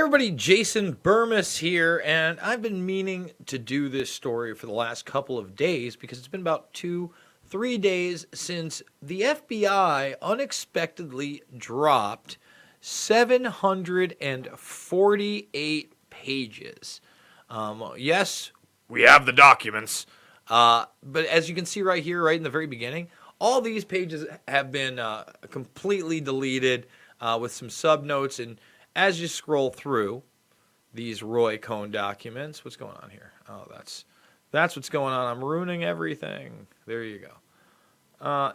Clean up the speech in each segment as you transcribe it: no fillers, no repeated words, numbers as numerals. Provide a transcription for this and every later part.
Everybody, Jason Burmis here, and I've been meaning to do this story for the last couple of days because it's been about 3 days since the FBI unexpectedly dropped 748 pages. Yes, we have the documents, but as you can see right here, right in the very beginning, all these pages have been completely deleted with some subnotes. And as you scroll through these Roy Cohn documents, what's going on here? Oh, that's what's going on. I'm ruining everything. There you go.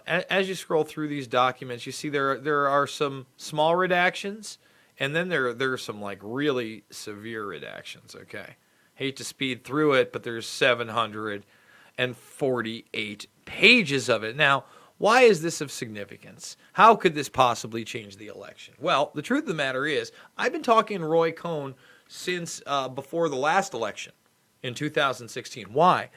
As you scroll through these documents, you see there are some small redactions, and then there are some like really severe redactions. Okay, hate to speed through it, but there's 748 pages of it. Now, why is this of significance? How could this possibly change the election? Well, the truth of the matter is, I've been talking to Roy Cohn since before the last election in 2016. Why?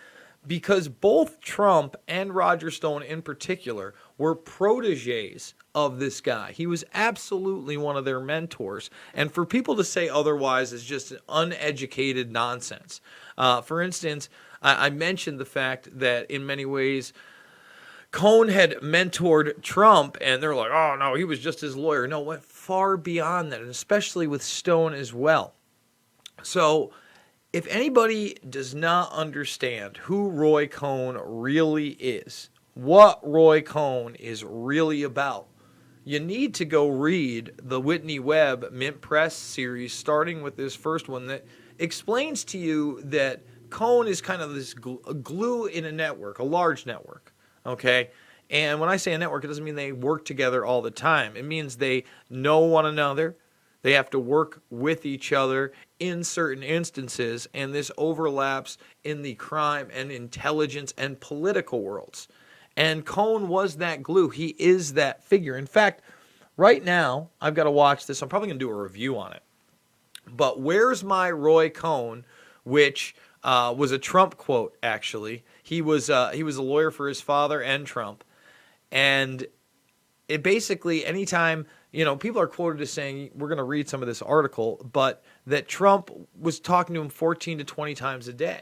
Because both Trump and Roger Stone in particular were proteges of this guy. He was absolutely one of their mentors. And for people to say otherwise is just uneducated nonsense. For instance, I mentioned the fact that in many ways, Cohn had mentored Trump, and they're like, oh, no, he was just his lawyer. No, it went far beyond that, and especially with Stone as well. So if anybody does not understand who Roy Cohn really is, what Roy Cohn is really about, you need to go read the Whitney Webb Mint Press series, starting with this first one that explains to you that Cohn is kind of this glue in a network, a large network. Okay, and when I say a network, it doesn't mean they work together all the time. It means they know one another. They have to work with each other in certain instances, and this overlaps in the crime and intelligence and political worlds. And Cohn was that glue. He is that figure. In fact, right now, I've got to watch this. I'm probably going to do a review on it. But Where's My Roy Cohn, which was a Trump quote, actually. He was a lawyer for his father and Trump. And it basically, anytime, people are quoted as saying, we're going to read some of this article, but that Trump was talking to him 14 to 20 times a day.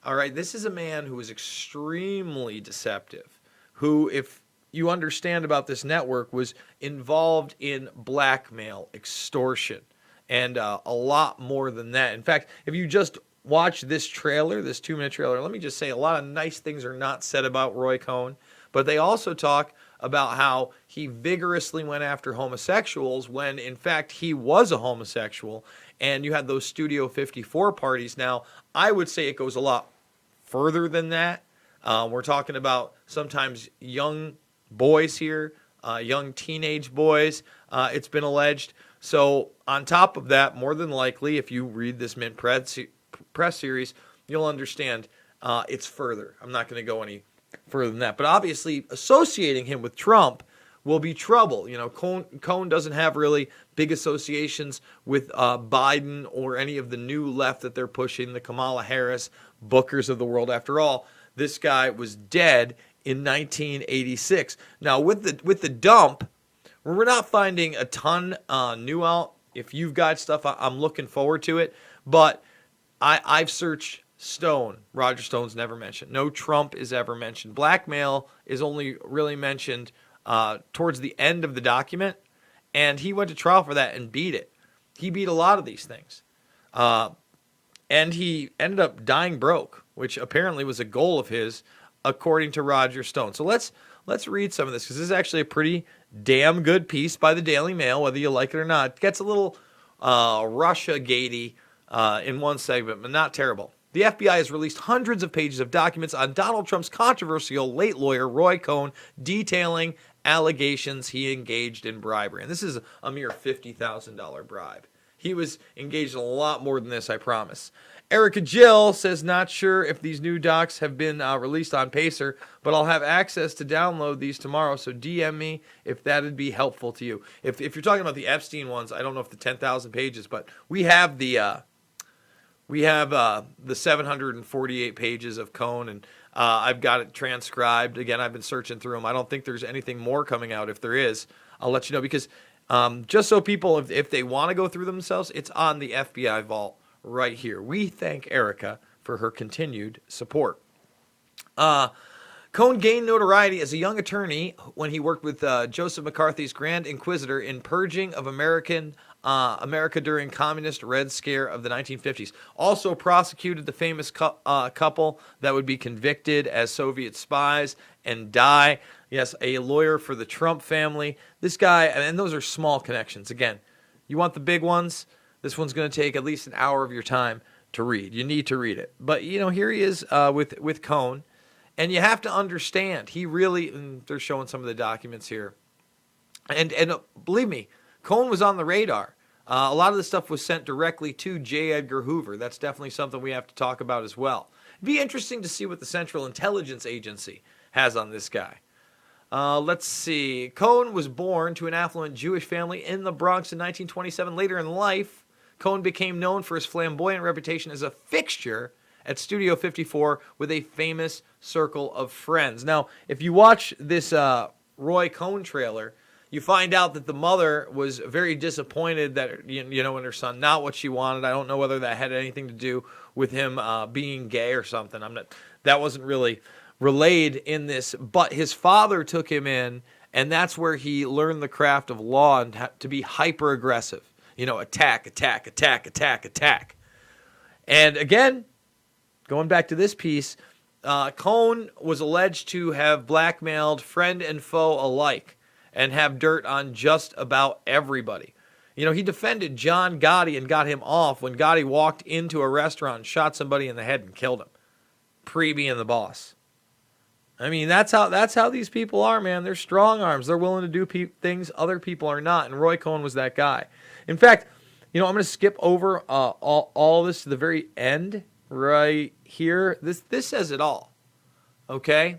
All right, this is a man who is extremely deceptive, who, if you understand about this network, was involved in blackmail, extortion, and a lot more than that. In fact, if you just watch this trailer, this 2-minute trailer, let me just say a lot of nice things are not said about Roy Cohn, but they also talk about how he vigorously went after homosexuals when, in fact, he was a homosexual, and you had those Studio 54 parties. Now, I would say it goes a lot further than that. We're talking about sometimes young boys here, young teenage boys, it's been alleged. So on top of that, more than likely, if you read this Mint Press series, you'll understand it's further. I'm not going to go any further than that. But obviously, associating him with Trump will be trouble. Cohn doesn't have really big associations with Biden or any of the new left that they're pushing, the Kamala Harris, Bookers of the world. After all, this guy was dead in 1986. Now, with the dump, we're not finding a ton new out. If you've got stuff, I'm looking forward to it. But I've searched Stone. Roger Stone's never mentioned. No Trump is ever mentioned. Blackmail is only really mentioned towards the end of the document, and he went to trial for that and beat it. He beat a lot of these things. And he ended up dying broke, which apparently was a goal of his, according to Roger Stone. So let's read some of this, because this is actually a pretty damn good piece by the Daily Mail, whether you like it or not. It gets a little Russia-gatey in one segment, but not terrible. The FBI has released hundreds of pages of documents on Donald Trump's controversial late lawyer, Roy Cohn, detailing allegations he engaged in bribery. And this is a mere $50,000 bribe. He was engaged in a lot more than this, I promise. Erica Jill says, not sure if these new docs have been released on Pacer, but I'll have access to download these tomorrow, so DM me if that'd be helpful to you. If you're talking about the Epstein ones, I don't know if the 10,000 pages, but we have the 748 pages of Cohn, and I've got it transcribed. Again, I've been searching through them. I don't think there's anything more coming out. If there is, I'll let you know, because Just so people, if they want to go through themselves, it's on the FBI vault right here. We thank Erica for her continued support. Cohn gained notoriety as a young attorney when he worked with Joseph McCarthy's Grand Inquisitor in purging of America during Communist Red Scare of the 1950s. Also prosecuted the famous couple that would be convicted as Soviet spies and die. Yes, a lawyer for the Trump family. This guy, and those are small connections. Again, you want the big ones? This one's going to take at least an hour of your time to read. You need to read it. But, here he is with Cohn. And you have to understand, he really, and they're showing some of the documents here. And believe me, Cohn was on the radar. A lot of the stuff was sent directly to J. Edgar Hoover. That's definitely something we have to talk about as well. It'd be interesting to see what the Central Intelligence Agency has on this guy. Let's see. Cohn was born to an affluent Jewish family in the Bronx in 1927. Later in life, Cohn became known for his flamboyant reputation as a fixture at Studio 54 with a famous circle of friends. Now, if you watch this Roy Cohn trailer, you find out that the mother was very disappointed that, in her son, not what she wanted. I don't know whether that had anything to do with him being gay or something. That wasn't really relayed in this, but his father took him in, and that's where he learned the craft of law and to be hyper aggressive. Attack, attack, attack, attack, attack. And again, going back to this piece, Cohn was alleged to have blackmailed friend and foe alike and have dirt on just about everybody. He defended John Gotti and got him off when Gotti walked into a restaurant and shot somebody in the head and killed him, pre-being the boss. That's how these people are, man. They're strong arms. They're willing to do things other people are not, and Roy Cohn was that guy. In fact, I'm going to skip over all this to the very end right here. This says it all. Okay?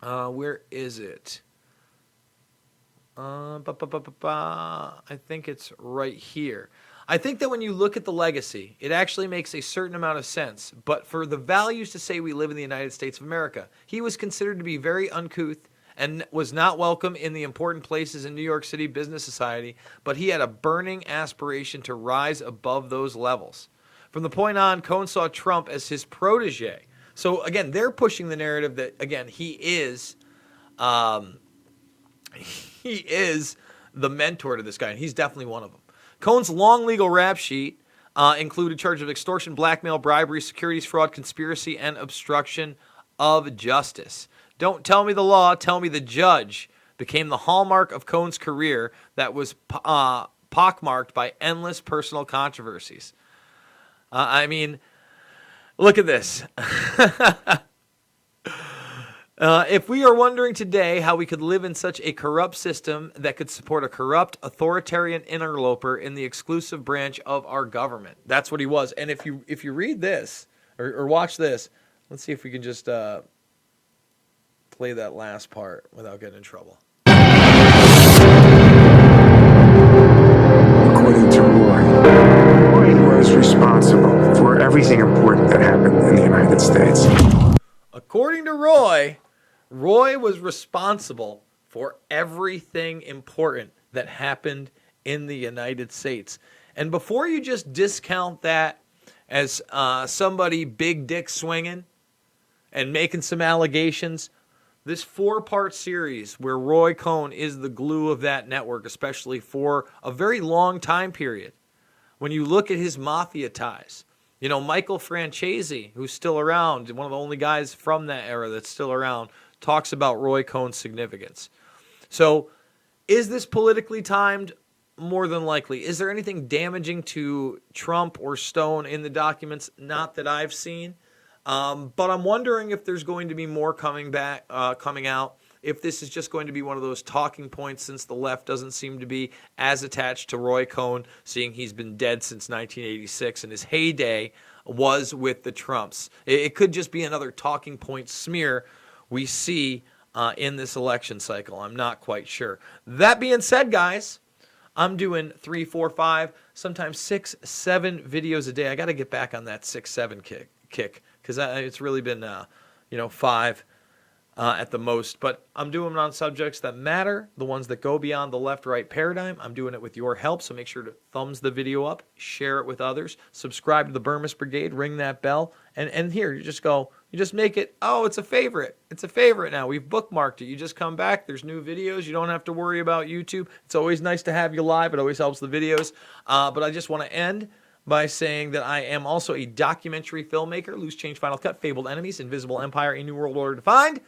Where is it? I think it's right here. I think that when you look at the legacy, it actually makes a certain amount of sense. But for the values to say we live in the United States of America, he was considered to be very uncouth and was not welcome in the important places in New York City business society, but he had a burning aspiration to rise above those levels. From the point on, Cohn saw Trump as his protege. So again, they're pushing the narrative that, again, he is the mentor to this guy, and he's definitely one of them. Cohn's long legal rap sheet included charges of extortion, blackmail, bribery, securities fraud, conspiracy, and obstruction of justice. Don't tell me the law, tell me the judge became the hallmark of Cohn's career that was pockmarked by endless personal controversies. Look at this. If we are wondering today how we could live in such a corrupt system that could support a corrupt, authoritarian interloper in the exclusive branch of our government. That's what he was. And if you read this, or watch this, let's see if we can just play that last part without getting in trouble. According to Roy was responsible for everything important that happened in the United States. According to Roy was responsible for everything important that happened in the United States. And before you just discount that as somebody big dick swinging and making some allegations, this 4-part series where Roy Cohn is the glue of that network, especially for a very long time period. When you look at his mafia ties, Michael Francesi, who's still around, one of the only guys from that era that's still around, talks about Roy Cohn's significance. So, is this politically timed? More than likely. Is there anything damaging to Trump or Stone in the documents? Not that I've seen. But I'm wondering if there's going to be more coming out. If this is just going to be one of those talking points, since the left doesn't seem to be as attached to Roy Cohn, seeing he's been dead since 1986, and his heyday was with the Trumps. It could just be another talking point smear we see in this election cycle. I'm not quite sure. That being said, guys, I'm doing 3, 4, 5, sometimes 6, 7 videos a day. I got to get back on that 6, 7 kick because it's really been 5 at the most. But I'm doing it on subjects that matter, the ones that go beyond the left-right paradigm. I'm doing it with your help, so make sure to thumbs the video up, share it with others, subscribe to the Burmist Brigade, ring that bell, and here, you just make it, oh, it's a favorite. It's a favorite now. We've bookmarked it. You just come back. There's new videos. You don't have to worry about YouTube. It's always nice to have you live. It always helps the videos. But I just want to end by saying that I am also a documentary filmmaker. Loose Change, Final Cut, Fabled Enemies, Invisible Empire, A New World Order Defined,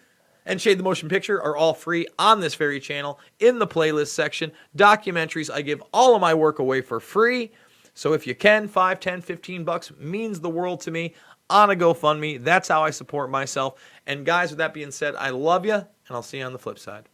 and Shade the Motion Picture are all free on this very channel in the playlist section. Documentaries, I give all of my work away for free. So if you can, $5, $10, $15 means the world to me on a GoFundMe. That's how I support myself. And guys, with that being said, I love you, and I'll see you on the flip side.